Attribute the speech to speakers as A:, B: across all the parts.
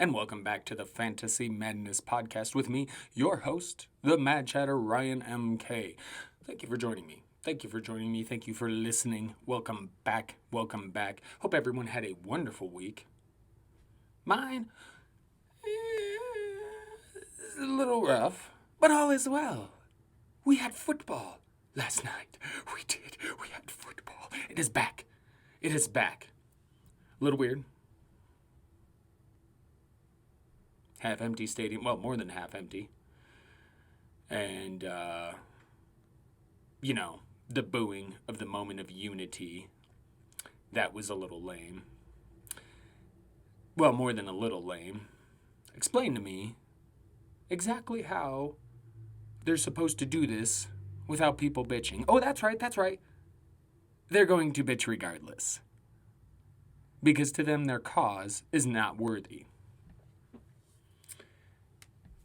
A: and welcome back to the Fantasy Madness Podcast with me, your host, the Mad Chatter, Ryan MK. Thank you for joining me. Thank you for joining me. Thank you for listening. Welcome back. Welcome back. Hope everyone had a wonderful week. Mine is a little rough, but all is well. We had football last night. We did. We had football. It is back. It is back. A little weird. Half empty stadium. Well, more than half empty. And, the booing of the moment of unity. That was a little lame. Well, more than a little lame. Explain to me exactly how they're supposed to do this without people bitching. Oh, that's right. They're going to bitch regardless. Because to them, their cause is not worthy.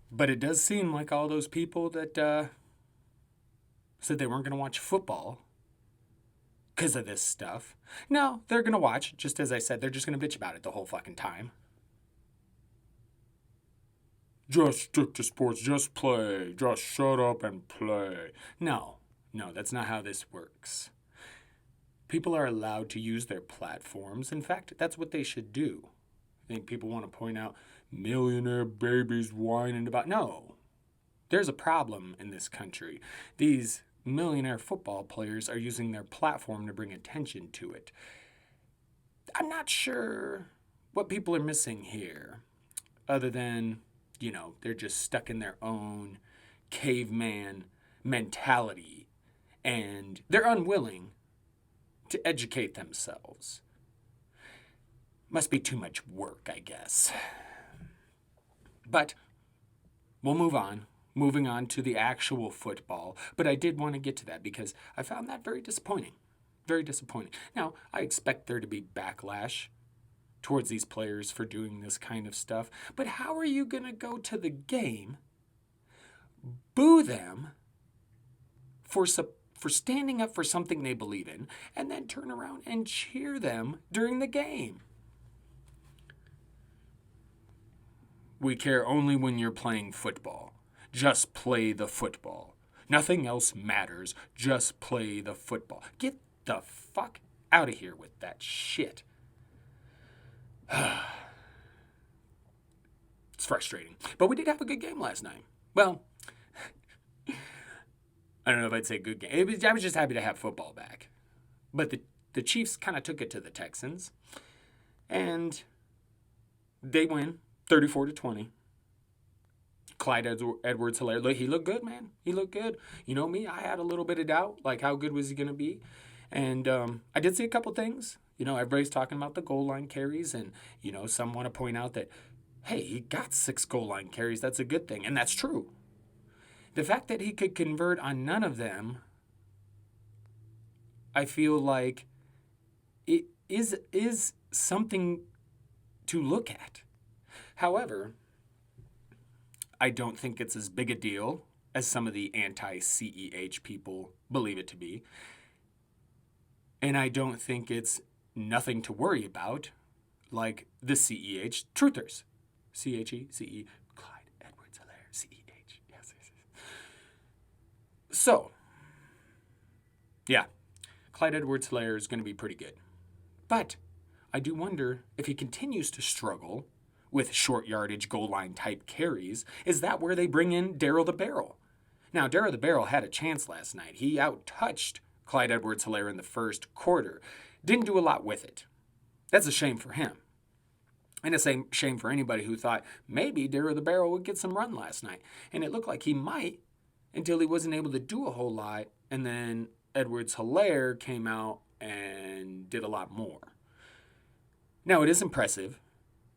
A: But it does seem like all those people that said they weren't going to watch football because of this stuff. No, they're going to watch. Just as I said, they're just going to bitch about it the whole fucking time. Just stick to sports. Just play. Just shut up and play. No, that's not how this works. People are allowed to use their platforms. In fact, that's what they should do. I think people want to point out millionaire babies whining about. No, there's a problem in this country. These millionaire football players are using their platform to bring attention to it. I'm not sure what people are missing here, other than, they're just stuck in their own caveman mentality, and they're unwilling to educate themselves. Must be too much work, I guess. But we'll move on. Moving on to the actual football. But I did want to get to that because I found that very disappointing. Very disappointing. Now, I expect there to be backlash towards these players for doing this kind of stuff. But how are you going to go to the game, boo them for standing up for something they believe in, and then turn around and cheer them during the game? We care only when you're playing football. Just play the football. Nothing else matters. Just play the football. Get the fuck out of here with that shit. It's frustrating. But we did have a good game last night. Well, I don't know if I'd say good game. I was just happy to have football back. But the Chiefs kind of took it to the Texans. And they win 34-20. Clyde Edwards-Helaire, he looked good, man. He looked good. You know me, I had a little bit of doubt, like how good was he going to be? And I did see a couple things. Everybody's talking about the goal line carries, and, some want to point out that, hey, he got 6 goal line carries. That's a good thing, and that's true. The fact that he could convert on none of them, I feel like it is something to look at. However, I don't think it's as big a deal as some of the anti-CEH people believe it to be. And I don't think it's nothing to worry about like the CEH truthers. CHE, Clyde Edwards-Helaire, CEH. Yes. So, yeah, Clyde Edwards-Helaire is going to be pretty good. But I do wonder if he continues to struggle with short yardage goal line type carries, is that where they bring in Darrell the Barrel? Now, Darrell the Barrel had a chance last night. He out-touched Clyde Edwards-Helaire in the first quarter. Didn't do a lot with it. That's a shame for him. And a shame for anybody who thought maybe Darrell the Barrel would get some run last night. And it looked like he might until he wasn't able to do a whole lot. And then Edwards-Helaire came out and did a lot more. Now, it is impressive.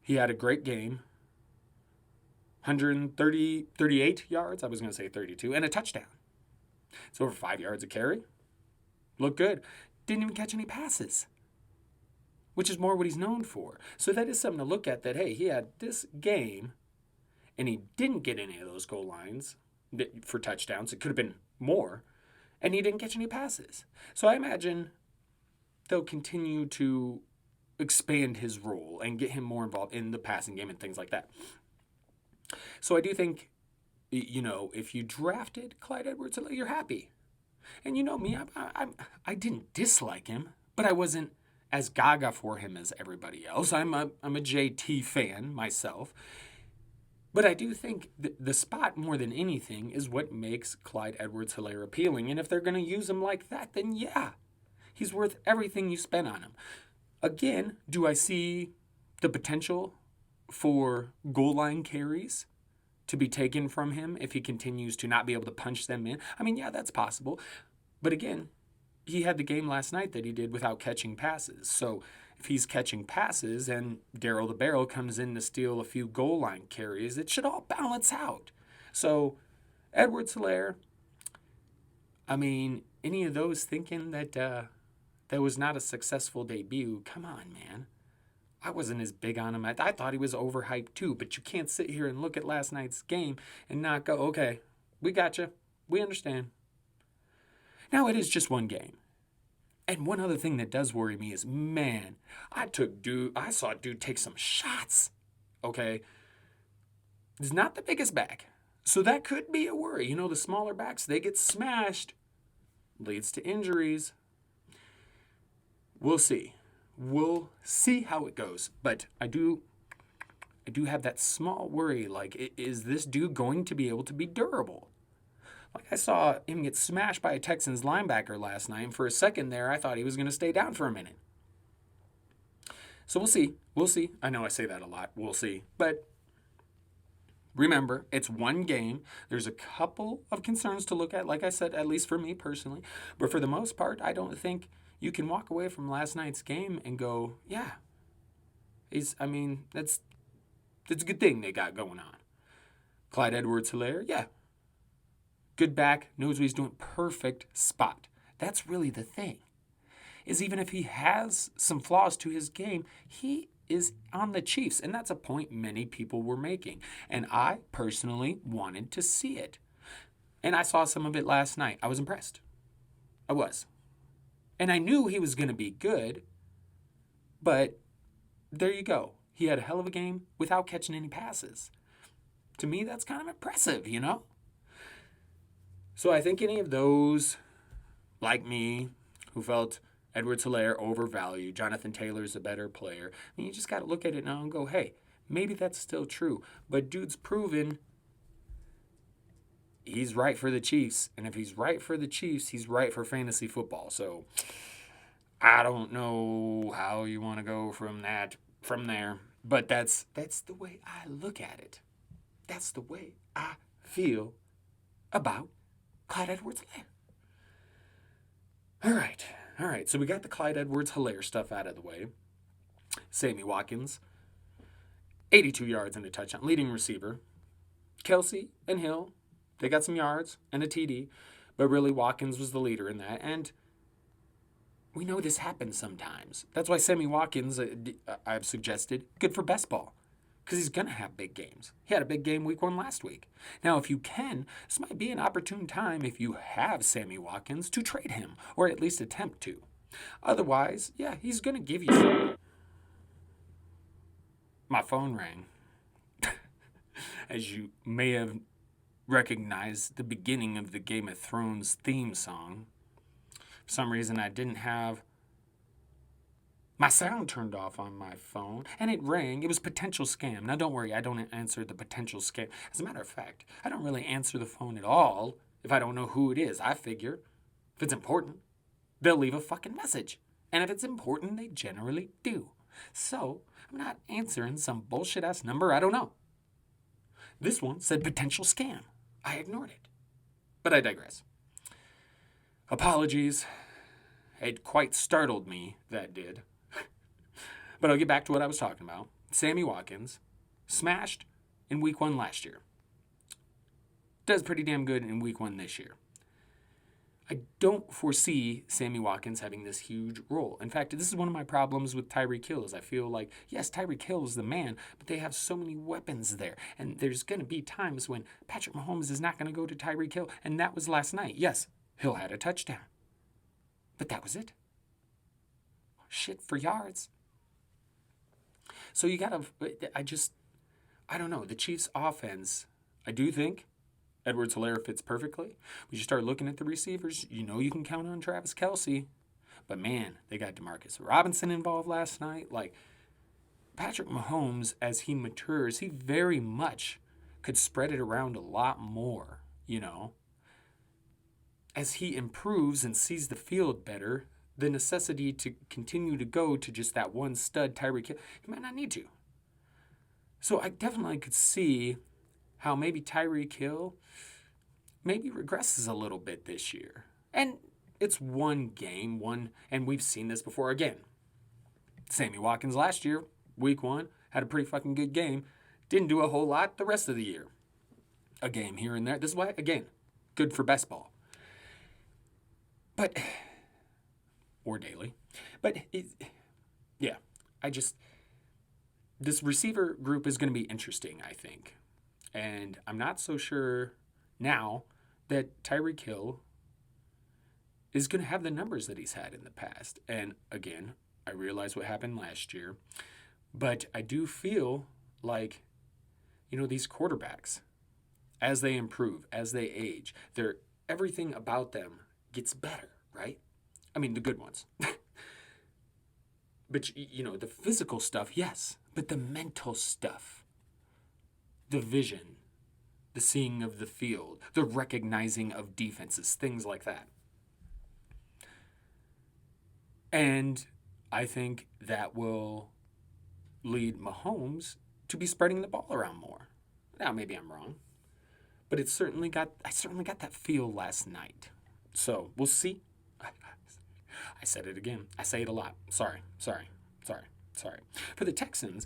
A: He had a great game. 38 yards. I was going to say 32. And a touchdown. It's over 5 yards a carry. Looked good. Didn't even catch any passes, which is more what he's known for. So that is something to look at, that, hey, he had this game and he didn't get any of those goal lines for touchdowns. It could have been more. And he didn't catch any passes. So I imagine they'll continue to expand his role and get him more involved in the passing game and things like that. So I do think, if you drafted Clyde Edwards-Helaire, you're happy. And you know me, I didn't dislike him, but I wasn't as gaga for him as everybody else. I'm a JT fan myself. But I do think the spot, more than anything, is what makes Clyde Edwards-Helaire appealing. And if they're going to use him like that, then yeah, he's worth everything you spend on him. Again, do I see the potential for goal line carries to be taken from him if he continues to not be able to punch them in? I mean, yeah, that's possible. But again, he had the game last night that he did without catching passes. So if he's catching passes and Darryl the Barrel comes in to steal a few goal line carries, it should all balance out. So Edwards-Helaire, I mean, any of those thinking that that was not a successful debut, come on, man. I wasn't as big on him. I thought he was overhyped too, but you can't sit here and look at last night's game and not go, okay, we got you. We understand. Now, it is just one game. And one other thing that does worry me is, man, I saw dude take some shots, okay? He's not the biggest back, so that could be a worry. The smaller backs, they get smashed, leads to injuries. We'll see. We'll see how it goes. But I do have that small worry, like, is this dude going to be able to be durable? Like, I saw him get smashed by a Texans linebacker last night, and for a second there, I thought he was going to stay down for a minute. So we'll see. We'll see. I know I say that a lot. We'll see. But remember, it's one game. There's a couple of concerns to look at, like I said, at least for me personally. But for the most part, I don't think you can walk away from last night's game and go, yeah, that's a good thing they got going on. Clyde Edwards-Helaire, yeah. Good back, knows what he's doing, perfect spot. That's really the thing. Is even if he has some flaws to his game, he is on the Chiefs. And that's a point many people were making. And I personally wanted to see it. And I saw some of it last night. I was impressed. I was. And I knew he was going to be good. But there you go. He had a hell of a game without catching any passes. To me, that's kind of impressive, So I think any of those, like me, who felt Edwards-Helaire overvalued, Jonathan Taylor's a better player, you just got to look at it now and go, hey, maybe that's still true. But dude's proven he's right for the Chiefs. And if he's right for the Chiefs, he's right for fantasy football. So I don't know how you want to go from there. But that's the way I look at it. That's the way I feel about Clyde Edwards-Helaire. All right. So we got the Clyde Edwards-Helaire stuff out of the way. Sammy Watkins, 82 yards and a touchdown, leading receiver. Kelsey and Hill, they got some yards and a TD, but really Watkins was the leader in that. And we know this happens sometimes. That's why Sammy Watkins, I've suggested, good for best ball. Because he's going to have big games. He had a big game week 1 last week. Now, if you can, this might be an opportune time, if you have Sammy Watkins, to trade him, or at least attempt to. Otherwise, yeah, he's going to give you some. My phone rang. As you may have recognized, the beginning of the Game of Thrones theme song. For some reason, I didn't have my sound turned off on my phone, and it rang. It was potential scam. Now, don't worry, I don't answer the potential scam. As a matter of fact, I don't really answer the phone at all if I don't know who it is. I figure if it's important, they'll leave a fucking message. And if it's important, they generally do. So, I'm not answering some bullshit-ass number I don't know. This one said potential scam. I ignored it. But I digress. Apologies. It quite startled me, that did. But I'll get back to what I was talking about. Sammy Watkins smashed in week 1 last year. Does pretty damn good in week 1 this year. I don't foresee Sammy Watkins having this huge role. In fact, this is one of my problems with Tyreek Hill. I feel like, yes, Tyreek Hill is the man, but they have so many weapons there. And there's going to be times when Patrick Mahomes is not going to go to Tyreek Hill. And that was last night. Yes, Hill had a touchdown. But that was it. Shit for yards. So you got to, I don't know. The Chiefs' offense, I do think Edwards-Helaire fits perfectly. But you start looking at the receivers, you know you can count on Travis Kelce. But man, they got Demarcus Robinson involved last night. Like, Patrick Mahomes, as he matures, he very much could spread it around a lot more, you know. As he improves and sees the field better, the necessity to continue to go to just that one stud, Tyreek Hill, he might not need to. So I definitely could see how maybe Tyreek Hill maybe regresses a little bit this year. And it's one game, and we've seen this before. Again, Sammy Watkins last year, week 1, had a pretty fucking good game. Didn't do a whole lot the rest of the year. A game here and there. This is why, again, good for best ball. But, or daily. But, yeah, this receiver group is going to be interesting, I think. And I'm not so sure now that Tyreek Hill is going to have the numbers that he's had in the past. And again, I realize what happened last year. But I do feel like, these quarterbacks, as they improve, as they age, everything about them gets better, right? I mean, the good ones. But, the physical stuff, yes. But the mental stuff, the vision, the seeing of the field, the recognizing of defenses, things like that. And I think that will lead Mahomes to be spreading the ball around more. Now, maybe I'm wrong. But I certainly got that feel last night. So, we'll see. I said it again. I say it a lot. Sorry. For the Texans,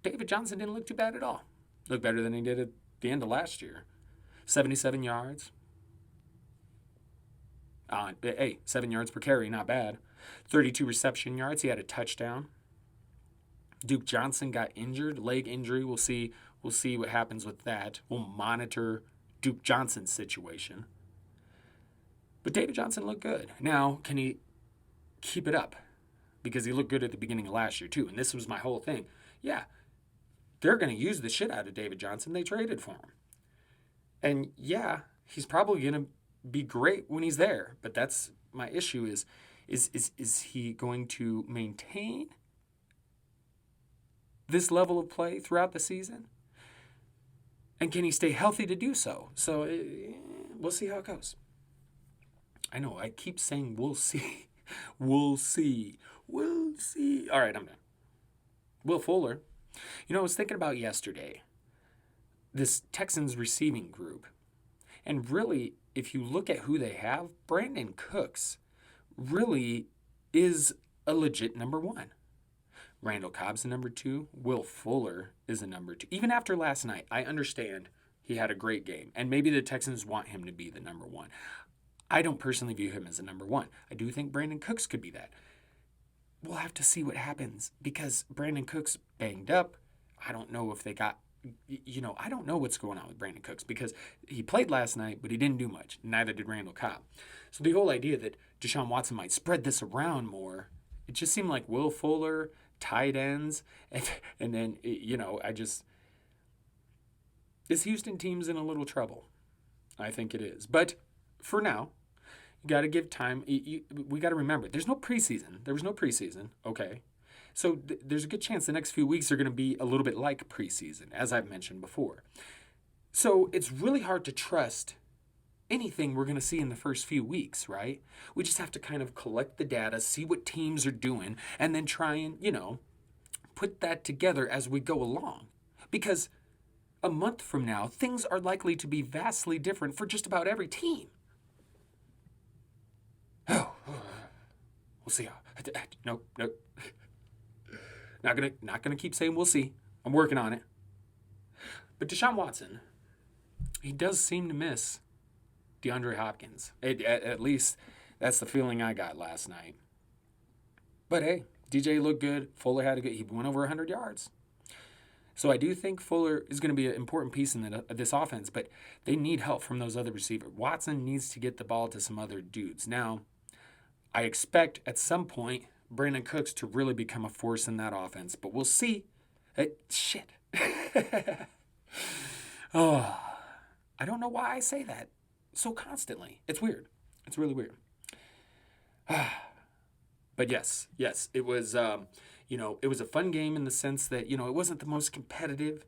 A: David Johnson didn't look too bad at all. Looked better than he did at the end of last year. 77 yards. 7 yards per carry, not bad. 32 reception yards. He had a touchdown. Duke Johnson got injured, leg injury. We'll see what happens with that. We'll monitor Duke Johnson's situation. But David Johnson looked good. Now, can he keep it up? Because he looked good at the beginning of last year, too. And this was my whole thing. Yeah, they're going to use the shit out of David Johnson. They traded for him. And yeah, he's probably going to be great when he's there. But that's my issue is he going to maintain this level of play throughout the season? And can he stay healthy to do so? So we'll see how it goes. I know, I keep saying we'll see. We'll see. All right, I'm done. Will Fuller. I was thinking about yesterday, this Texans receiving group. And really, if you look at who they have, Brandon Cooks really is a legit number 1. Randall Cobb's a number 2. Will Fuller is a number 2. Even after last night, I understand he had a great game. And maybe the Texans want him to be the number 1. I don't personally view him as a number 1. I do think Brandon Cooks could be that. We'll have to see what happens because Brandon Cooks banged up. I don't know if they got, I don't know what's going on with Brandon Cooks because he played last night, but he didn't do much. Neither did Randall Cobb. So the whole idea that Deshaun Watson might spread this around more, it just seemed like Will Fuller, tight ends, and then, this Houston team's in a little trouble. I think it is. But for now, you got to give time. We got to remember, there's no preseason. There was no preseason, okay? So there's a good chance the next few weeks are going to be a little bit like preseason, as I've mentioned before. So it's really hard to trust anything we're going to see in the first few weeks, right? We just have to kind of collect the data, see what teams are doing, and then try and, put that together as we go along. Because a month from now, things are likely to be vastly different for just about every team. Oh, we'll see. Nope. Not gonna keep saying we'll see. I'm working on it. But Deshaun Watson, he does seem to miss DeAndre Hopkins. At least that's the feeling I got last night. But hey, DJ looked good. Fuller he went over 100 yards. So I do think Fuller is going to be an important piece in this offense, but they need help from those other receivers. Watson needs to get the ball to some other dudes. Now, I expect at some point Brandon Cooks to really become a force in that offense, but we'll see. Shit. Oh, I don't know why I say that so constantly. It's weird. It's really weird. But yes, it was, it was a fun game in the sense that, it wasn't the most competitive,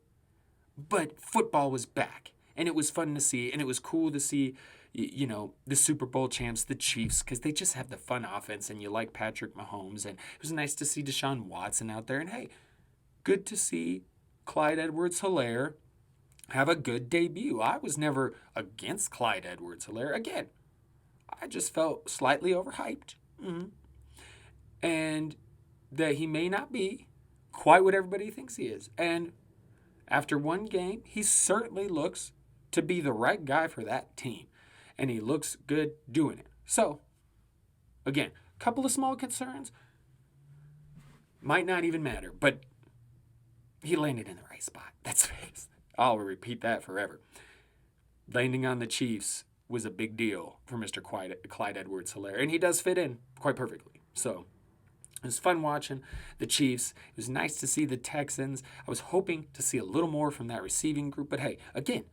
A: but football was back. And it was fun to see, and it was cool to see, the Super Bowl champs, the Chiefs, because they just have the fun offense, and you like Patrick Mahomes. And it was nice to see Deshaun Watson out there. And hey, good to see Clyde Edwards-Helaire have a good debut. I was never against Clyde Edwards-Helaire. Again, I just felt slightly overhyped. And that he may not be quite what everybody thinks he is. And after one game, he certainly looks to be the right guy for that team. And he looks good doing it. So, again, a couple of small concerns. Might not even matter, but he landed in the right spot. I'll repeat that forever. Landing on the Chiefs was a big deal for Mr. Clyde Edwards-Helaire. And he does fit in quite perfectly. So, it was fun watching the Chiefs. It was nice to see the Texans. I was hoping to see a little more from that receiving group. But hey, again,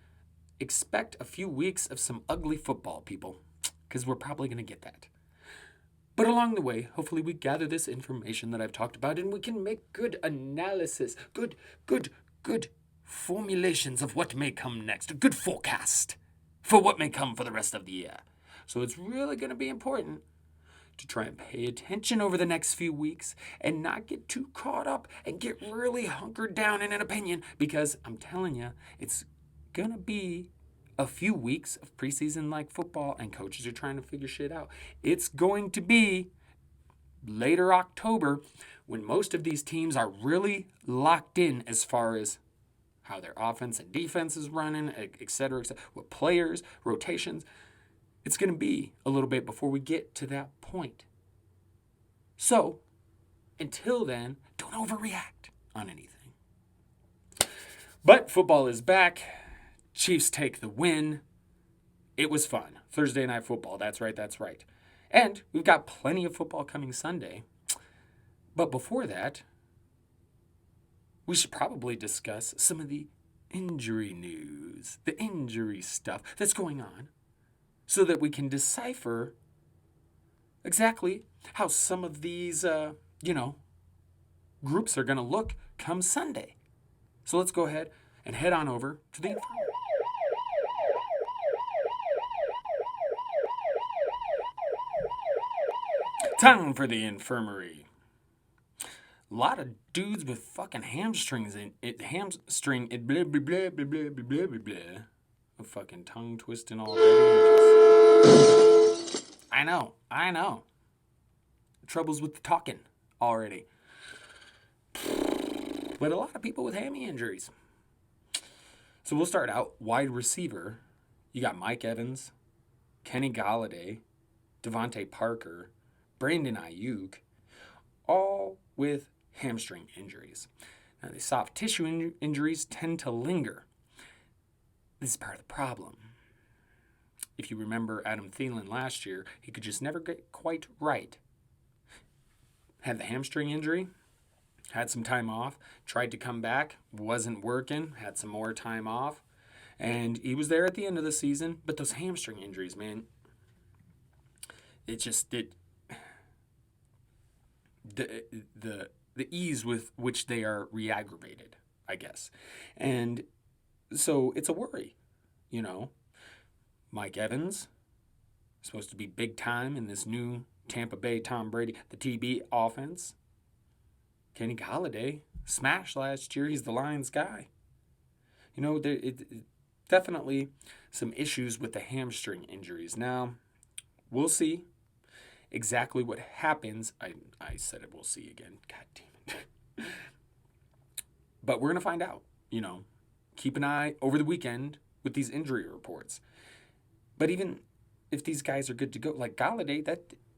A: expect a few weeks of some ugly football, people, because we're probably going to get that. But along the way, hopefully we gather this information that I've talked about and we can make good analysis, good formulations of what may come next, a good forecast for what may come for the rest of the year. So it's really going to be important to try and pay attention over the next few weeks and not get too caught up and get really hunkered down in an opinion, because I'm telling you, it's going to be a few weeks of preseason like football and coaches are trying to figure shit out. It's going to be later October when most of these teams are really locked in as far as how their offense and defense is running, et cetera, what players, rotations. It's going to be a little bit before we get to that point. So, until then, don't overreact on anything. But football is back. Chiefs take the win. It was fun. Thursday night football. That's right. And we've got plenty of football coming Sunday. But before that, we should probably discuss some of the injury news, the injury stuff that's going on, so that we can decipher exactly how some of these, groups are going to look come Sunday. So let's go ahead and head on over to the infirmary. Time for the infirmary. A lot of dudes with fucking hamstrings blah, blah, blah, blah, blah, blah, blah, blah, blah. A fucking tongue twisting already. I know. Troubles with the talking already. But a lot of people with hammy injuries. So we'll start out wide receiver. You got Mike Evans, Kenny Golladay, Devontae Parker, Brandon Ayuk, all with hamstring injuries. Now, the soft tissue injuries tend to linger. This is part of the problem. If you remember Adam Thielen last year, he could just never get quite right. Had the hamstring injury, had some time off, tried to come back, wasn't working, had some more time off, and he was there at the end of the season. But those hamstring injuries, man, the ease with which they are re-aggravated, I guess. And so it's a worry, Mike Evans, supposed to be big time in this new Tampa Bay Tom Brady, the TB offense. Kenny Golladay smashed last year. He's the Lions guy. Definitely some issues with the hamstring injuries. Now, we'll see exactly what happens. I said it, we'll see again. God damn it. But we're going to find out, Keep an eye over the weekend with these injury reports. But even if these guys are good to go, like Golladay,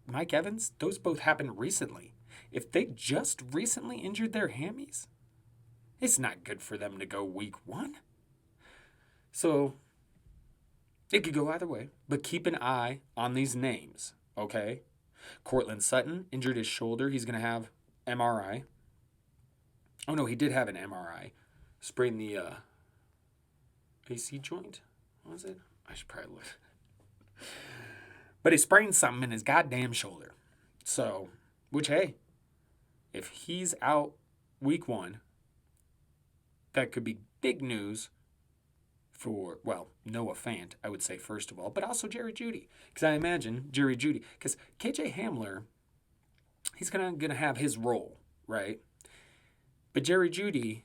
A: Mike Evans, those both happened recently. If they just recently injured their hammies, it's not good for them to go week 1. So it could go either way. But keep an eye on these names, okay? Cortland Sutton injured his shoulder. He's going to have MRI. Oh, no, he did have an MRI. Sprained the AC joint? What was it? I should probably look. But he sprained something in his goddamn shoulder. So, which, hey, if he's out week 1, that could be big news for, well, Noah Fant, I would say, first of all, but also Jerry Jeudy. Because I imagine Jerry Jeudy, because KJ Hamler, he's going to have his role, right? But Jerry Jeudy,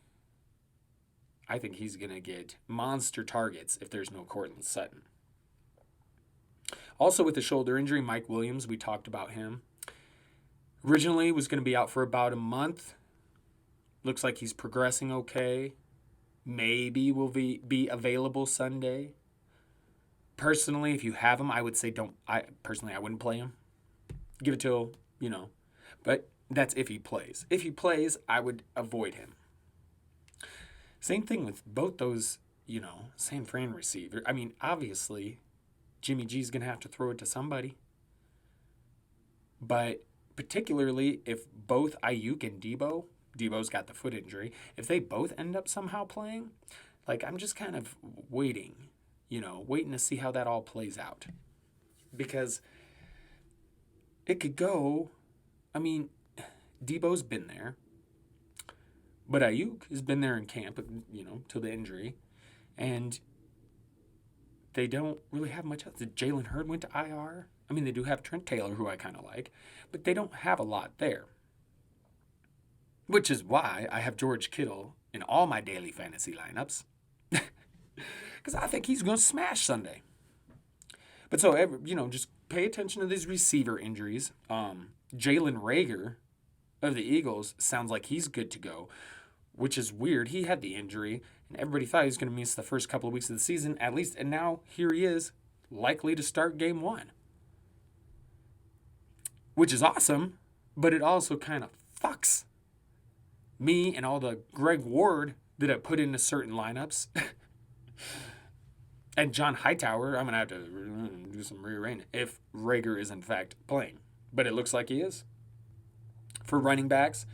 A: I think he's going to get monster targets if there's no Cortland Sutton. Also with the shoulder injury, Mike Williams, we talked about him. Originally was going to be out for about a month. Looks like he's progressing okay. Maybe will be available Sunday. Personally, if you have him, I would say I wouldn't play him. Give it till, but that's if he plays. If he plays, I would avoid him. Same thing with both those, San Fran receiver. I mean, obviously, Jimmy G's going to have to throw it to somebody. But particularly if both Ayuk and Debo's got the foot injury, if they both end up somehow playing, I'm just kind of waiting to see how that all plays out. Because it could go, Debo's been there, but Ayuk has been there in camp, till the injury, and they don't really have much else. Jalen Hurd went to IR. They do have Trent Taylor, who I kind of like, but they don't have a lot there. Which is why I have George Kittle in all my daily fantasy lineups. Because I think he's going to smash Sunday. But so, just pay attention to these receiver injuries. Jalen Reagor of the Eagles sounds like he's good to go, which is weird. He had the injury, and everybody thought he was going to miss the first couple of weeks of the season, at least. And now here he is, likely to start game 1. Which is awesome, but it also kind of fucks me and all the Greg Ward that I put into certain lineups. And John Hightower, I'm going to have to do some rearranging if Reagor is in fact playing. But it looks like he is. For running backs,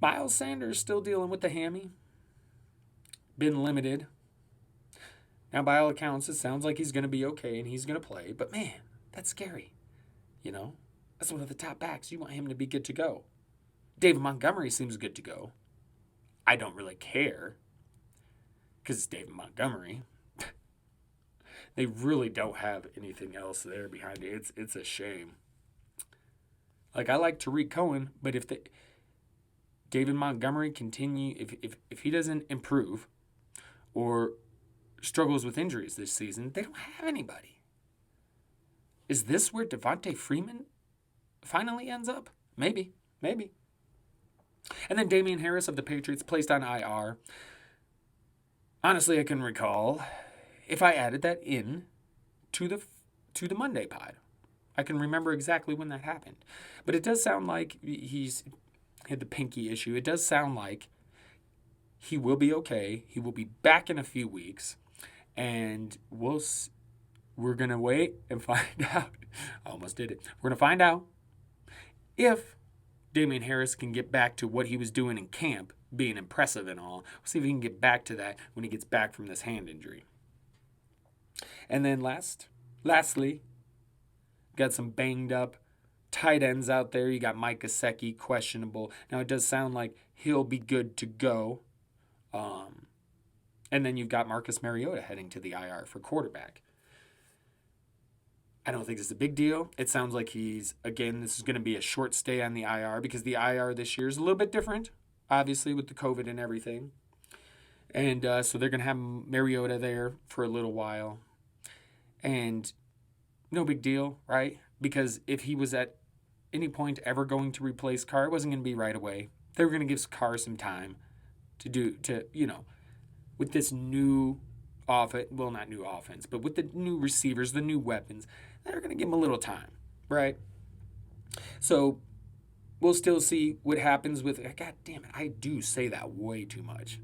A: Miles Sanders still dealing with the hammy. Been limited. Now, by all accounts, it sounds like he's going to be okay and he's going to play. But man, that's scary. That's one of the top backs. You want him to be good to go. David Montgomery seems good to go. I don't really care because it's David Montgomery. They really don't have anything else there behind it. It's a shame. I like Tariq Cohen, but if David Montgomery continue, if he doesn't improve or struggles with injuries this season, they don't have anybody. Is this where Devontae Freeman finally ends up? Maybe. And then Damian Harris of the Patriots placed on IR. Honestly, I can recall if I added that in to the Monday pod. I can remember exactly when that happened. But it does sound like he's had the pinky issue. It does sound like he will be okay. He will be back in a few weeks. And we're going to wait and find out. I almost did it. We're going to find out if Damian Harris can get back to what he was doing in camp, being impressive and all. We'll see if he can get back to that when he gets back from this hand injury. And then lastly, got some banged up tight ends out there. You got Mike Gesicki, questionable. Now, it does sound like he'll be good to go. And then you've got Marcus Mariota heading to the IR for quarterback. I don't think it's a big deal. It sounds like this is going to be a short stay on the IR because the IR this year is a little bit different, obviously, with the COVID and everything. And so they're going to have Mariota there for a little while. And no big deal, right? Because if he was at any point ever going to replace Carr, it wasn't going to be right away. They were going to give Carr some time with this new offense, well, not new offense, but with the new receivers, the new weapons, they're going to give him a little time, right? So we'll still see what happens with, God damn it, I do say that way too much.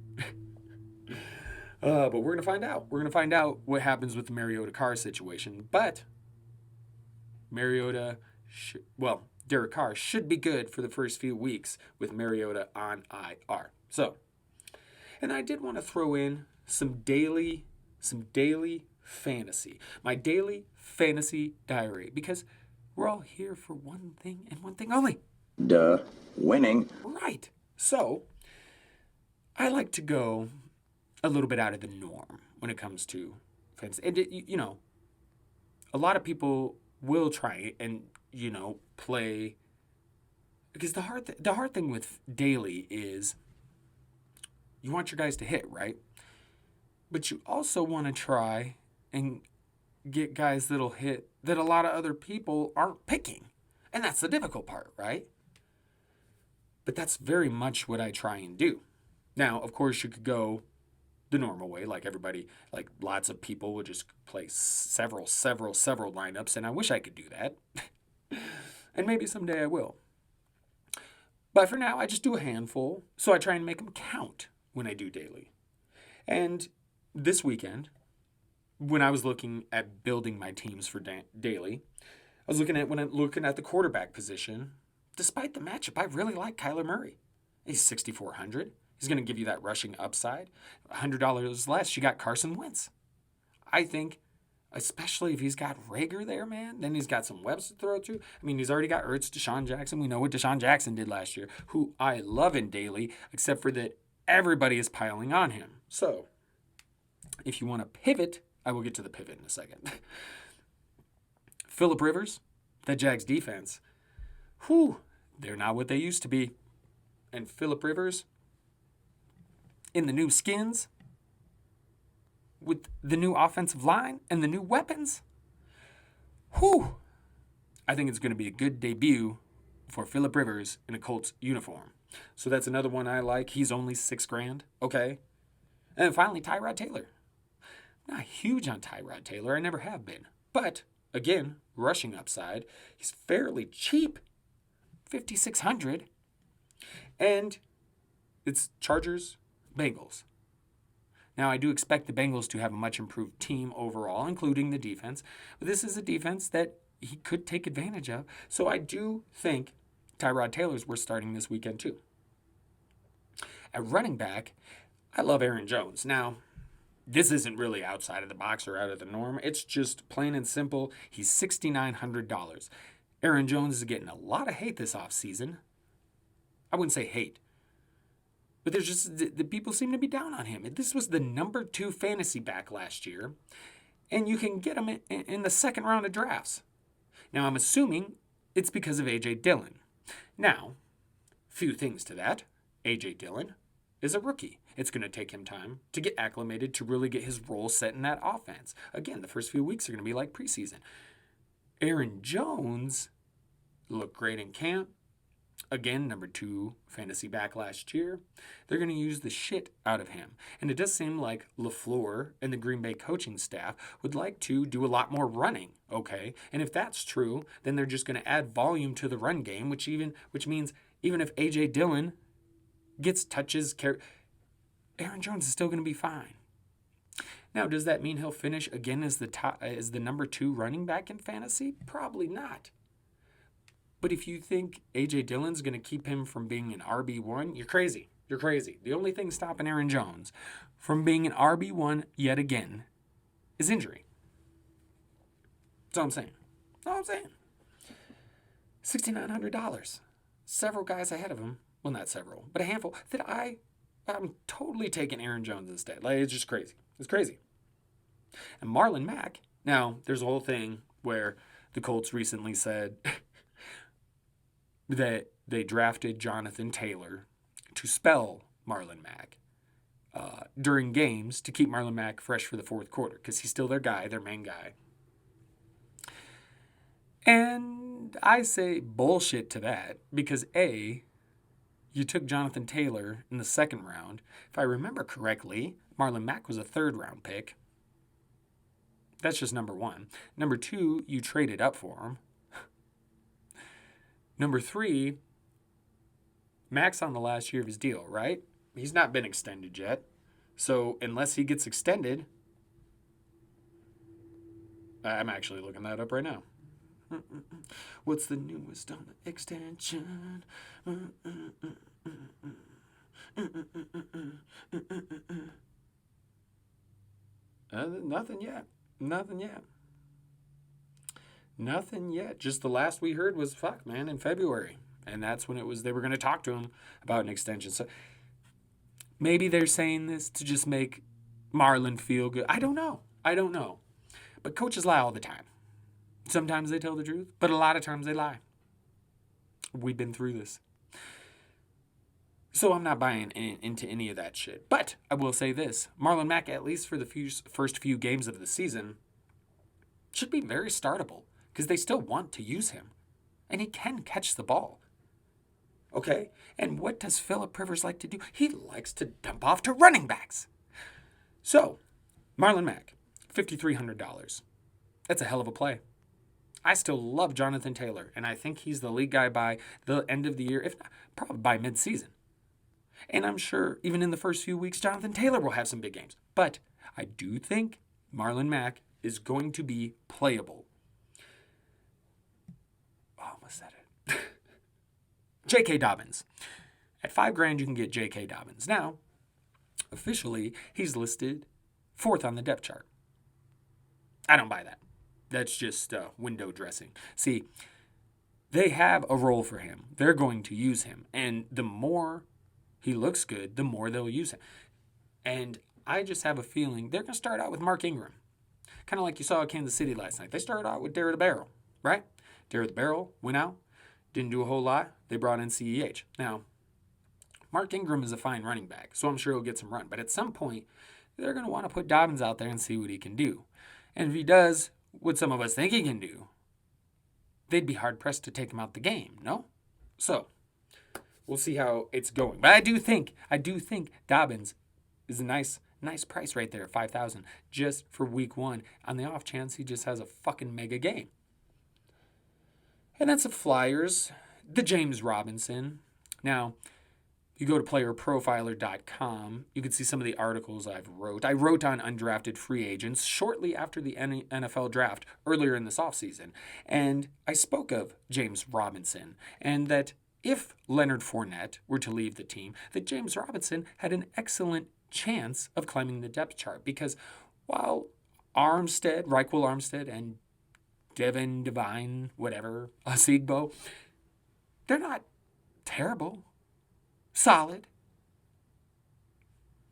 A: But we're going to find out. We're going to find out what happens with the Mariota Carr situation. But Mariota Derek Carr should be good for the first few weeks with Mariota on IR. So, and I did want to throw in some daily fantasy. My daily fantasy diary, because we're all here for one thing and one thing only.
B: Duh. Winning.
A: Right. So, I like to go a little bit out of the norm when it comes to fantasy. And, a lot of people will try and, play. Because the hard thing with daily is you want your guys to hit, right? But you also want to try and get guys that'll hit that a lot of other people aren't picking. And that's the difficult part, right? But that's very much what I try and do. Now, of course, you could go the normal way, like everybody, like lots of people would just play several lineups, and I wish I could do that. And maybe someday I will. But for now, I just do a handful, so I try and make them count when I do daily. And this weekend, when I was looking at building my teams for daily, I was looking at the quarterback position. Despite the matchup, I really like Kyler Murray. He's 6,400. He's going to give you that rushing upside. $100 less, you got Carson Wentz. I think, especially if he's got Rager there, man, then he's got some webs to throw to. I mean, he's already got Ertz, Deshaun Jackson. We know what Deshaun Jackson did last year, who I love in daily, except for that everybody is piling on him. So, if you want to pivot, I will get to the pivot in a second. Phillip Rivers, that Jags defense, they're not what they used to be. And Phillip Rivers, in the new skins, with the new offensive line and the new weapons, I think it's going to be a good debut for Phillip Rivers in a Colts uniform. So that's another one I like. He's only $6,000. Okay. And then finally, Tyrod Taylor. Not huge on Tyrod Taylor. I never have been. But, again, rushing upside. He's fairly cheap. $5,600. And it's Chargers, Bengals. Now, I do expect the Bengals to have a much improved team overall, including the defense. But this is a defense that he could take advantage of. So I do think Tyrod Taylor's worth starting this weekend too. At running back, I love Aaron Jones. Now, this isn't really outside of the box or out of the norm. It's just plain and simple. He's $6,900. Aaron Jones is getting a lot of hate this offseason. I wouldn't say hate, but there's just the people seem to be down on him. This was the number 2 fantasy back last year, and you can get him in the second round of drafts. Now, I'm assuming it's because of A.J. Dillon. Now, few things to that. A.J. Dillon is a rookie. It's going to take him time to get acclimated, to really get his role set in that offense. Again, the first few weeks are going to be like preseason. Aaron Jones looked great in camp. Again, number 2 fantasy back last year. They're going to use the shit out of him. And it does seem like LaFleur and the Green Bay coaching staff would like to do a lot more running, okay? And if that's true, then they're just going to add volume to the run game, which means even if A.J. Dillon gets touches, Aaron Jones is still going to be fine. Now, does that mean he'll finish again as the number 2 running back in fantasy? Probably not. But if you think A.J. Dillon's going to keep him from being an RB1, you're crazy. You're crazy. The only thing stopping Aaron Jones from being an RB1 yet again is injury. That's all I'm saying. $6,900. Several guys ahead of him. Well, not several, but a handful that I'm totally taking Aaron Jones instead. Like, it's just crazy. It's crazy. And Marlon Mack. Now, there's a whole thing where the Colts recently said that they drafted Jonathan Taylor to spell Marlon Mack during games to keep Marlon Mack fresh for the fourth quarter because he's still their guy, their main guy. And I say bullshit to that because A, you took Jonathan Taylor in the second round. If I remember correctly, Marlon Mack was a third-round pick. That's just number 1. Number 2, you traded up for him. Number 3, Mack's on the last year of his deal, right? He's not been extended yet. So unless he gets extended, I'm actually looking that up right now. What's the newest on the extension? Nothing yet. Nothing yet. Nothing yet. Just the last we heard was fuck, man, in February. And that's when it was they were going to talk to him about an extension. So maybe they're saying this to just make Marlon feel good. I don't know. But coaches lie all the time. Sometimes they tell the truth, but a lot of times they lie. We've been through this. So I'm not buying into any of that shit. But I will say this. Marlon Mack, at least for the first few games of the season, should be very startable because they still want to use him. And he can catch the ball. Okay? And what does Philip Rivers like to do? He likes to dump off to running backs. So, Marlon Mack, $5,300. That's a hell of a play. I still love Jonathan Taylor, and I think he's the lead guy by the end of the year, if not, probably by midseason. And I'm sure even in the first few weeks, Jonathan Taylor will have some big games. But I do think Marlon Mack is going to be playable. Oh, almost said it. J.K. Dobbins. At $5,000, you can get J.K. Dobbins. Now, officially, he's listed 4th on the depth chart. I don't buy that. That's just window dressing. See, they have a role for him. They're going to use him. And the more he looks good, the more they'll use him. And I just have a feeling they're going to start out with Mark Ingram. Kind of like you saw at Kansas City last night. They started out with Darrell the Barrel, right? Darrell the Barrel went out, didn't do a whole lot. They brought in CEH. Now, Mark Ingram is a fine running back, so I'm sure he'll get some run. But at some point, they're going to want to put Dobbins out there and see what he can do. And if he does what some of us think he can do, they'd be hard-pressed to take him out the game, no? So, we'll see how it's going. But I do think Dobbins is a nice price right there, $5,000, just for week 1, on the off chance he just has a fucking mega game. And that's the Flyers, the James Robinson. Now, you go to playerprofiler.com, you can see some of the articles I've wrote. I wrote on undrafted free agents shortly after the NFL draft earlier in this offseason. And I spoke of James Robinson and that if Leonard Fournette were to leave the team, that James Robinson had an excellent chance of climbing the depth chart because while Reichel Armstead, and Devin Devine, whatever, Osigbo, they're not terrible. Solid.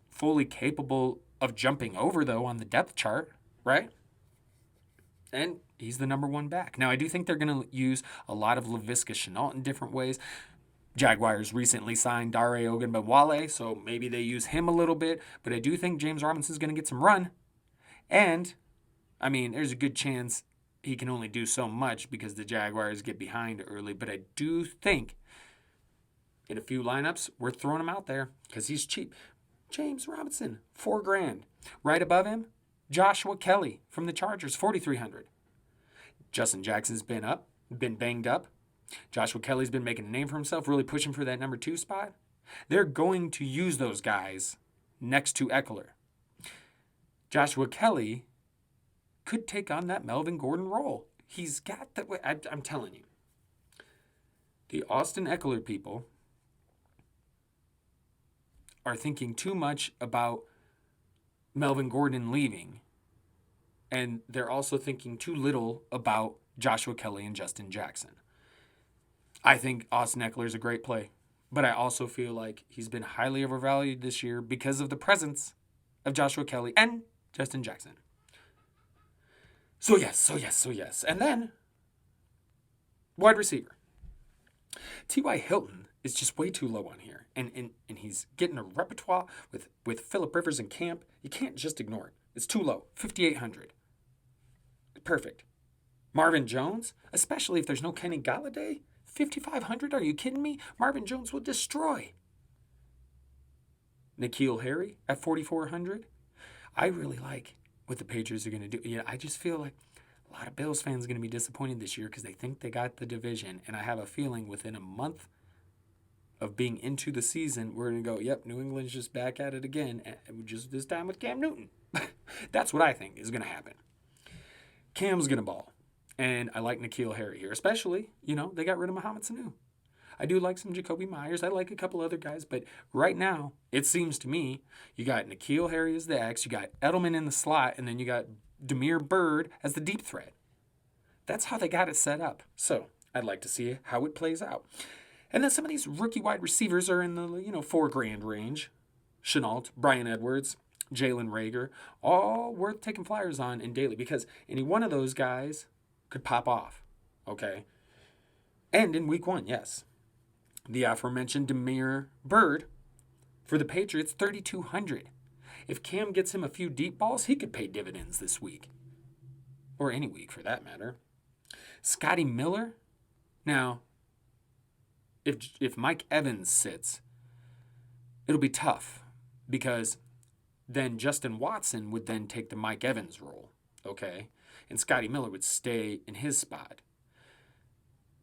A: Fully capable of jumping over, though, on the depth chart, right? And he's the number 1 back. Now, I do think they're going to use a lot of Laviska Shenault in different ways. Jaguars recently signed Dare Ogunbowale, so maybe they use him a little bit. But I do think James Robinson's going to get some run. And, I mean, there's a good chance he can only do so much because the Jaguars get behind early. But I do think in a few lineups, we're throwing him out there because he's cheap. James Robinson, $4,000. Right above him, Joshua Kelly from the Chargers, $4,300. Justin Jackson's been banged up. Joshua Kelly's been making a name for himself, really pushing for that number 2 spot. They're going to use those guys next to Eckler. Joshua Kelly could take on that Melvin Gordon role. He's got that. I'm telling you, the Austin Eckler people are thinking too much about Melvin Gordon leaving, and they're also thinking too little about Joshua Kelly and Justin Jackson. I think Austin Eckler is a great play, but I also feel like he's been highly overvalued this year because of the presence of Joshua Kelly and Justin Jackson. So yes. And then, wide receiver. T.Y. Hilton is just way too low on here. And he's getting a repertoire with Philip Rivers in camp. You can't just ignore it. It's too low. $5,800. Perfect. Marvin Jones, especially if there's no Kenny Golladay, $5,500. Are you kidding me? Marvin Jones will destroy. N'Keal Harry at $4,400. I really like what the Patriots are going to do. Yeah, I just feel like a lot of Bills fans are going to be disappointed this year because they think they got the division. And I have a feeling within a month of being into the season, we're going to go, yep, New England's just back at it again, and just this time with Cam Newton. That's what I think is going to happen. Cam's going to ball. And I like N'Keal Harry here, especially, they got rid of Mohamed Sanu. I do like some Jacoby Myers. I like a couple other guys. But right now, it seems to me, you got N'Keal Harry as the X, you got Edelman in the slot, and then you got Damiere Byrd as the deep threat. That's how they got it set up. So I'd like to see how it plays out. And then some of these rookie wide receivers are in the, $4,000 range. Chenault, Bryan Edwards, Jalen Reagor, all worth taking flyers on in daily because any one of those guys could pop off. Okay? And in week 1, yes. The aforementioned Damiere Byrd for the Patriots, $3,200. If Cam gets him a few deep balls, he could pay dividends this week. Or any week for that matter. Scotty Miller. Now, if Mike Evans sits, it'll be tough because then Justin Watson would then take the Mike Evans role, okay? And Scotty Miller would stay in his spot.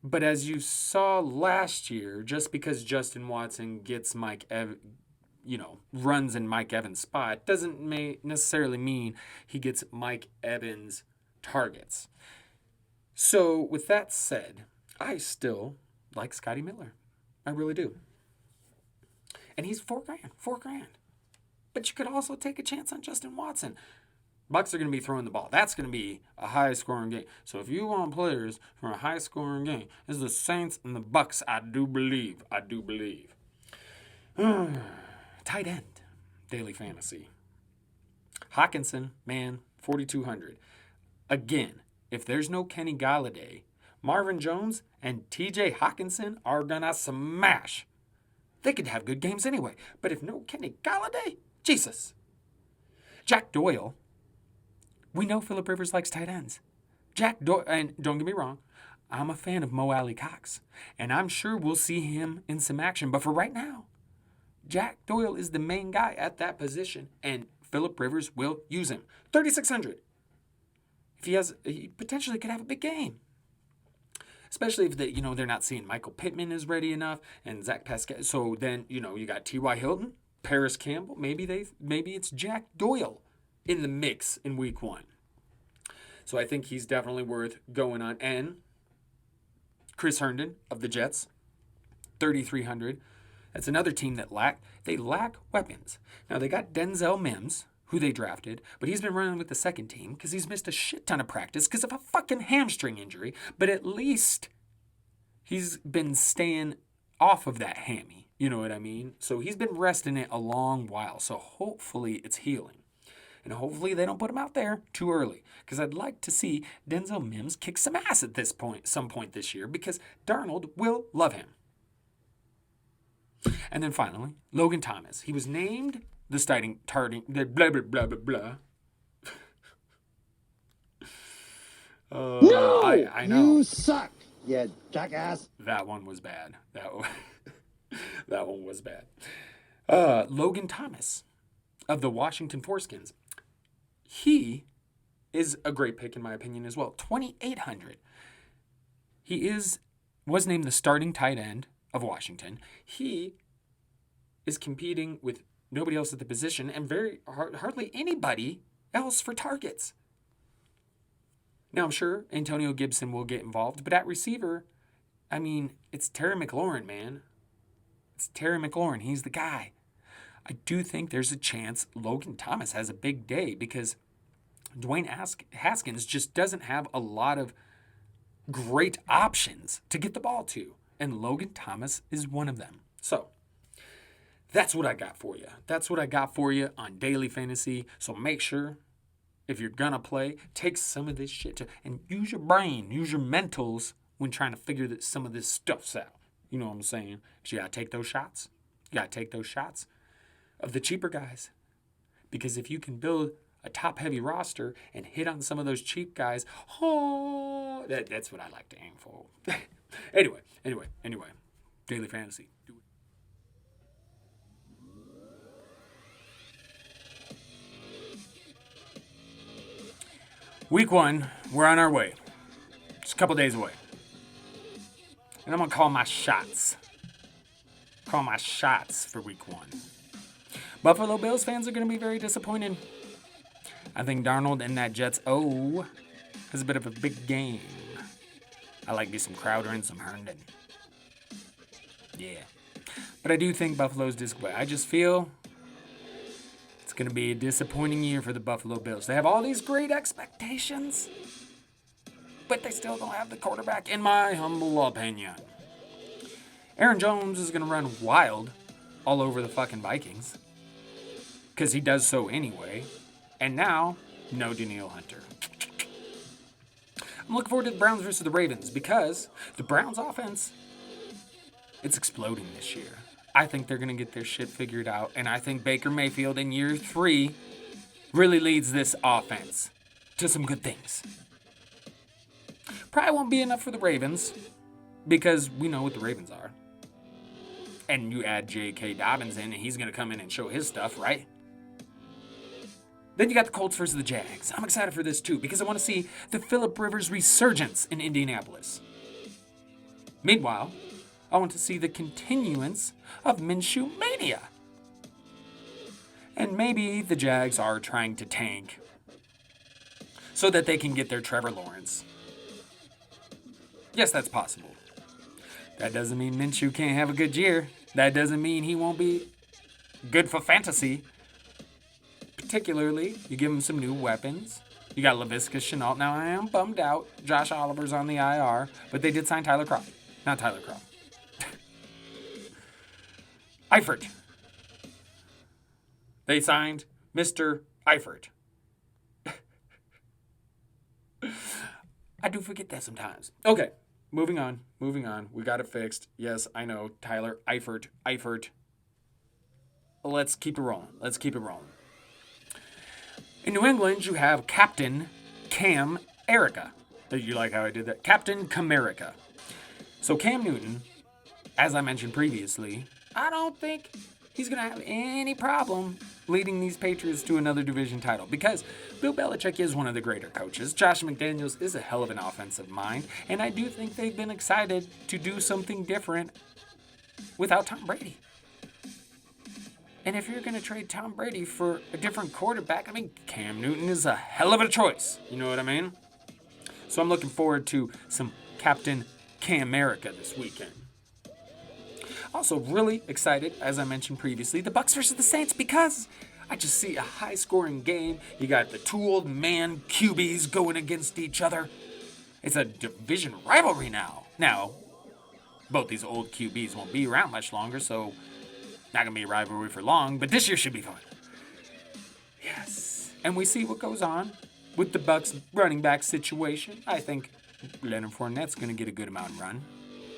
A: But as you saw last year, just because Justin Watson gets runs in Mike Evans' spot, doesn't necessarily mean he gets Mike Evans' targets. So with that said, I still like Scotty Miller. I really do. And he's $4,000. But you could also take a chance on Justin Watson. Bucks are going to be throwing the ball. That's going to be a high-scoring game. So if you want players for a high-scoring game, it's the Saints and the Bucks, I do believe. Tight end, daily fantasy. Hockenson, man, $4,200. Again, if there's no Kenny Golladay, Marvin Jones and TJ Hockenson are going to smash. They could have good games anyway. But if no Kenny Golladay, Jesus. Jack Doyle. We know Phillip Rivers likes tight ends. Jack Doyle, and don't get me wrong, I'm a fan of Mo Alley-Cox. And I'm sure we'll see him in some action. But for right now, Jack Doyle is the main guy at that position. And Phillip Rivers will use him. $3,600. He potentially could have a big game. Especially if they're not seeing Michael Pittman is ready enough and Zach Pascal. So then, you got T.Y. Hilton, Paris Campbell. Maybe it's Jack Doyle in the mix in week 1. So I think he's definitely worth going on. And Chris Herndon of the Jets, $3,300. That's another team that lack weapons. Now they got Denzel Mims, who they drafted, but he's been running with the second team because he's missed a shit ton of practice because of a fucking hamstring injury. But at least he's been staying off of that hammy. You know what I mean? So he's been resting it a long while. So hopefully it's healing. And hopefully they don't put him out there too early. Because I'd like to see Denzel Mims kick some ass at some point this year. Because Darnold will love him. And then finally, Logan Thomas. He was named the starting blah, blah, blah, blah, blah.
C: No!
A: I know.
C: You suck, you jackass.
A: That one was bad. That one was bad. Logan Thomas of the Washington Foreskins. He is a great pick in my opinion as well. $2,800. He was named the starting tight end of Washington. He is competing with nobody else at the position and hardly anybody else for targets. Now, I'm sure Antonio Gibson will get involved, but at receiver, it's Terry McLaurin, man. It's Terry McLaurin. He's the guy. I do think there's a chance Logan Thomas has a big day because Dwayne Haskins just doesn't have a lot of great options to get the ball to. And Logan Thomas is one of them. So, that's what I got for you. That's what I got for you on Daily Fantasy. So make sure, if you're going to play, take some of this shit and use your brain, use your mentals when trying to figure some of this stuff out. You know what I'm saying? Because you got to take those shots. You got to take those shots of the cheaper guys. Because if you can build a top-heavy roster and hit on some of those cheap guys, that's what I like to aim for. Anyway. Daily Fantasy. Do it. Week 1, we're on our way. Just a couple days away. And I'm going to call my shots. Call my shots for week 1. Buffalo Bills fans are going to be very disappointed. I think Darnold and that Jets has a bit of a big game. I like me some Crowder and some Herndon. Yeah. But I do think Buffalo's disappointing. I just feel it's going to be a disappointing year for the Buffalo Bills. They have all these great expectations, but they still don't have the quarterback, in my humble opinion. Aaron Jones is going to run wild all over the fucking Vikings, because he does so anyway. And now, no Danielle Hunter. I'm looking forward to the Browns versus the Ravens, because the Browns offense, it's exploding this year. I think they're going to get their shit figured out, and I think Baker Mayfield in year 3 really leads this offense to some good things. Probably won't be enough for the Ravens, because we know what the Ravens are. And you add J.K. Dobbins in, and he's going to come in and show his stuff, right? Then you got the Colts versus the Jags. I'm excited for this too, because I want to see the Phillip Rivers resurgence in Indianapolis. Meanwhile, I want to see the continuance of Minshew mania. And maybe the Jags are trying to tank so that they can get their Trevor Lawrence. Yes, that's possible. That doesn't mean Minshew can't have a good year. That doesn't mean he won't be good for fantasy. Particularly, you give him some new weapons. You got Laviska Shenault. Now, I am bummed out. Josh Oliver's on the IR, but they did sign Tyler Kroft. Not Tyler Kroft. Eifert. They signed Mr. Eifert. I do forget that sometimes. Okay, moving on. We got it fixed. Yes, I know. Tyler Eifert. Let's keep it rolling. In New England, you have Captain Cam Erica. You like how I did that? Captain Camerica. So Cam Newton, as I mentioned previously, I don't think he's going to have any problem leading these Patriots to another division title, because Bill Belichick is one of the greater coaches. Josh McDaniels is a hell of an offensive mind, and I do think they've been excited to do something different without Tom Brady. And if you're going to trade Tom Brady for a different quarterback, I mean, Cam Newton is a hell of a choice. You know what I mean? So I'm looking forward to some Captain Cam America this weekend. Also really excited, as I mentioned previously, the Bucs versus the Saints, because I just see a high-scoring game. You got the two old man QBs going against each other. It's a division rivalry now. Now, both these old QBs won't be around much longer, so not going to be a rivalry for long, but this year should be fun. Yes. And we see what goes on with the Bucs running back situation. I think Leonard Fournette's going to get a good amount of run,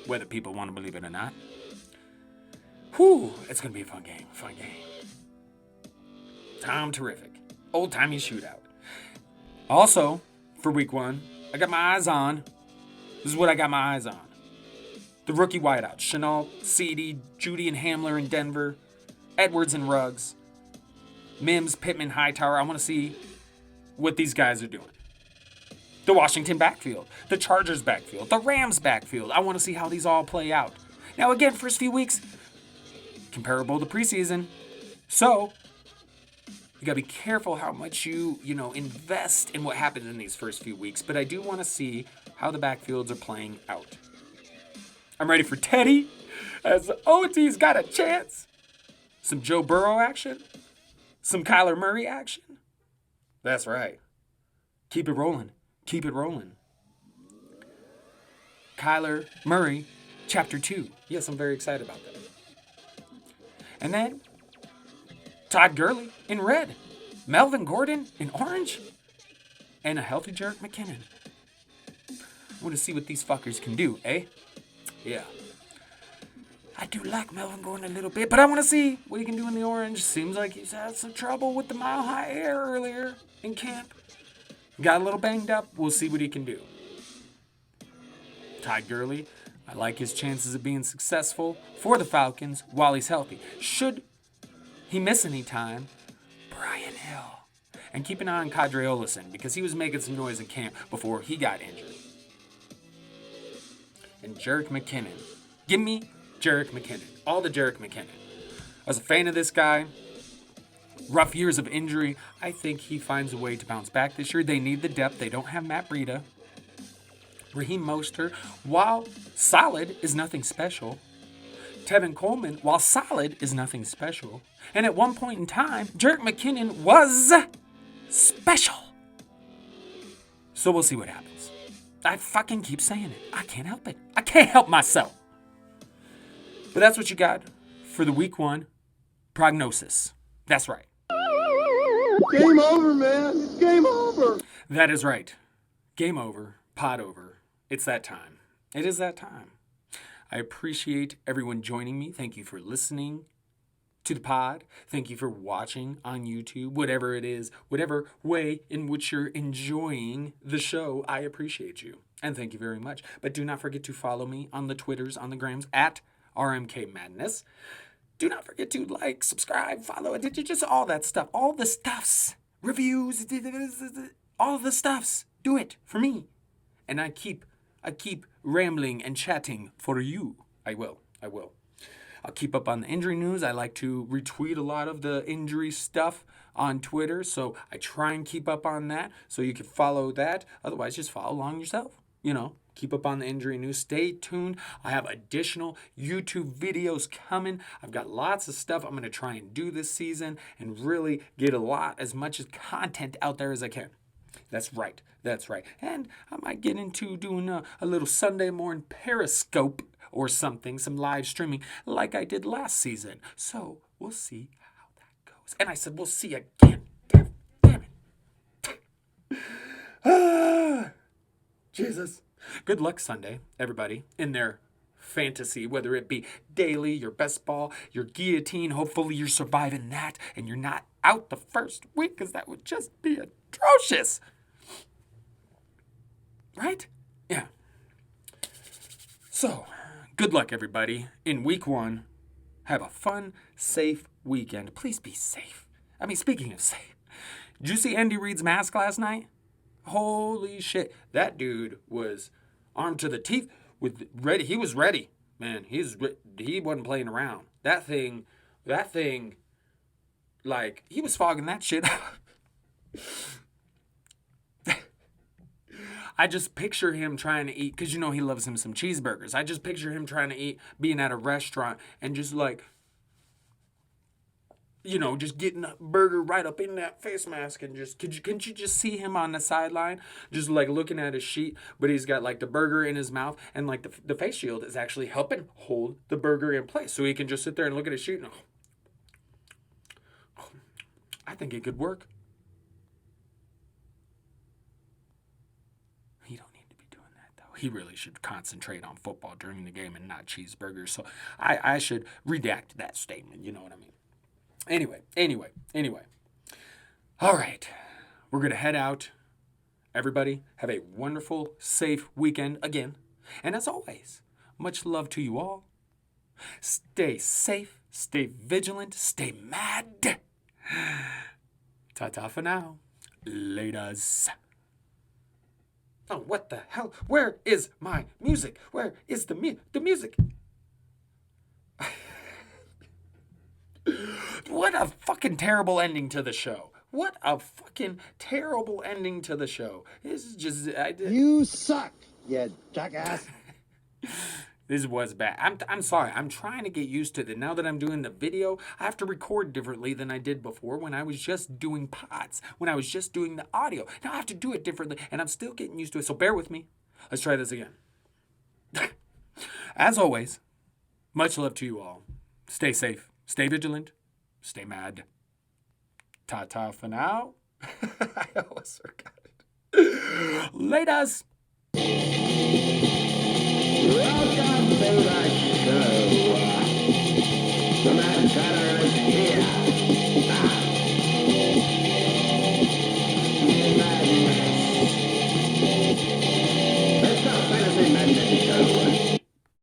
A: whether people want to believe it or not. Whew, it's going to be a fun game. Tom terrific. Old-timey shootout. Also, for week 1, I got my eyes on. This is what I got my eyes on. The rookie wideouts. Shenault, Ceedee, Judy and Hamler in Denver. Edwards and Ruggs. Mims, Pittman, Hightower. I want to see what these guys are doing. The Washington backfield. The Chargers backfield. The Rams backfield. I want to see how these all play out. Now, again, first few weeks, comparable to preseason. So, you got to be careful how much you invest in what happens in these first few weeks. But I do want to see how the backfields are playing out. I'm ready for Teddy, as OT's got a chance. Some Joe Burrow action. Some Kyler Murray action. That's right. Keep it rolling. Kyler Murray, Chapter 2. Yes, I'm very excited about that. And then, Todd Gurley in red. Melvin Gordon in orange. And a healthy Jerick McKinnon. I want to see what these fuckers can do, eh? Yeah. I do like Melvin Gordon a little bit, but I want to see what he can do in the orange. Seems like he's had some trouble with the mile-high air earlier in camp. Got a little banged up. We'll see what he can do. Todd Gurley, I like his chances of being successful for the Falcons while he's healthy. Should he miss any time, Brian Hill. And keep an eye on Kadri Olison, because he was making some noise in camp before he got injured. And Jerick McKinnon. Give me Jerick McKinnon. All the Jerick McKinnon. I was a fan of this guy. Rough years of injury. I think he finds a way to bounce back this year. They need the depth. They don't have Matt Breida. Raheem Mostert, while solid, is nothing special. Tevin Coleman, while solid, is nothing special. And at one point in time, Jerick McKinnon was special. So we'll see what happens. I fucking keep saying it. I can't help it. I can't help myself. But that's what you got for the week 1 prognosis. That's right.
C: Game over, man. It's game over.
A: That is right. Game over. Pod over. It's that time. It is that time. I appreciate everyone joining me. Thank you for listening to the pod. Thank you for watching on YouTube, whatever it is, whatever way in which you're enjoying the show. I appreciate you. And thank you very much. But do not forget to follow me on the Twitters, on the Grams, at RMK Madness. Do not forget to like, subscribe, follow, just all that stuff. All the stuffs. Reviews, all the stuffs. Do it for me. And I keep rambling and chatting for you. I will. I'll keep up on the injury news. I like to retweet a lot of the injury stuff on Twitter, so I try and keep up on that so you can follow that. Otherwise, just follow along yourself. Keep up on the injury news. Stay tuned. I have additional YouTube videos coming. I've got lots of stuff I'm going to try and do this season and really get as much content out there as I can. That's right. And I might get into doing a little Sunday morning Periscope or something, some live streaming like I did last season. So we'll see how that goes. And I said, we'll see again. Damn it. Jesus. Good luck Sunday, everybody, in their fantasy, whether it be daily, your best ball, your guillotine. Hopefully you're surviving that and you're not out the first week, because that would just be atrocious. Right? Yeah. So, good luck, everybody, in week 1. Have a fun, safe weekend. Please be safe. I mean, speaking of safe, did you see Andy Reid's mask last night? Holy shit. That dude was armed to the teeth. He was ready. Man, he wasn't playing around. That thing, like, he was fogging that shit up. I just picture him trying to eat, because he loves him some cheeseburgers. I just picture him trying to eat, being at a restaurant, and just like, just getting a burger right up in that face mask, and just, couldn't you just see him on the sideline, just like looking at his sheet, but he's got like the burger in his mouth, and like the face shield is actually helping hold the burger in place, so he can just sit there and look at his sheet, and I think it could work. He really should concentrate on football during the game and not cheeseburgers. So I should redact that statement. You know what I mean? Anyway. All right. We're going to head out. Everybody, have a wonderful, safe weekend again. And as always, much love to you all. Stay safe, stay vigilant, stay mad. Ta-ta for now. Laters. Oh, what the hell? Where is my music? Where is the music? What a fucking terrible ending to the show. What a fucking terrible ending to the show. This is just...
C: You suck, you jackass.
A: This was bad. I'm sorry. I'm trying to get used to it. Now that I'm doing the video, I have to record differently than I did before when I was just doing pods, when I was just doing the audio. Now I have to do it differently, and I'm still getting used to it, so bear with me. Let's try this again. As always, much love to you all. Stay safe, stay vigilant, stay mad. Ta-ta for now. I almost forgot it. Laters.
C: Welcome to the show. The man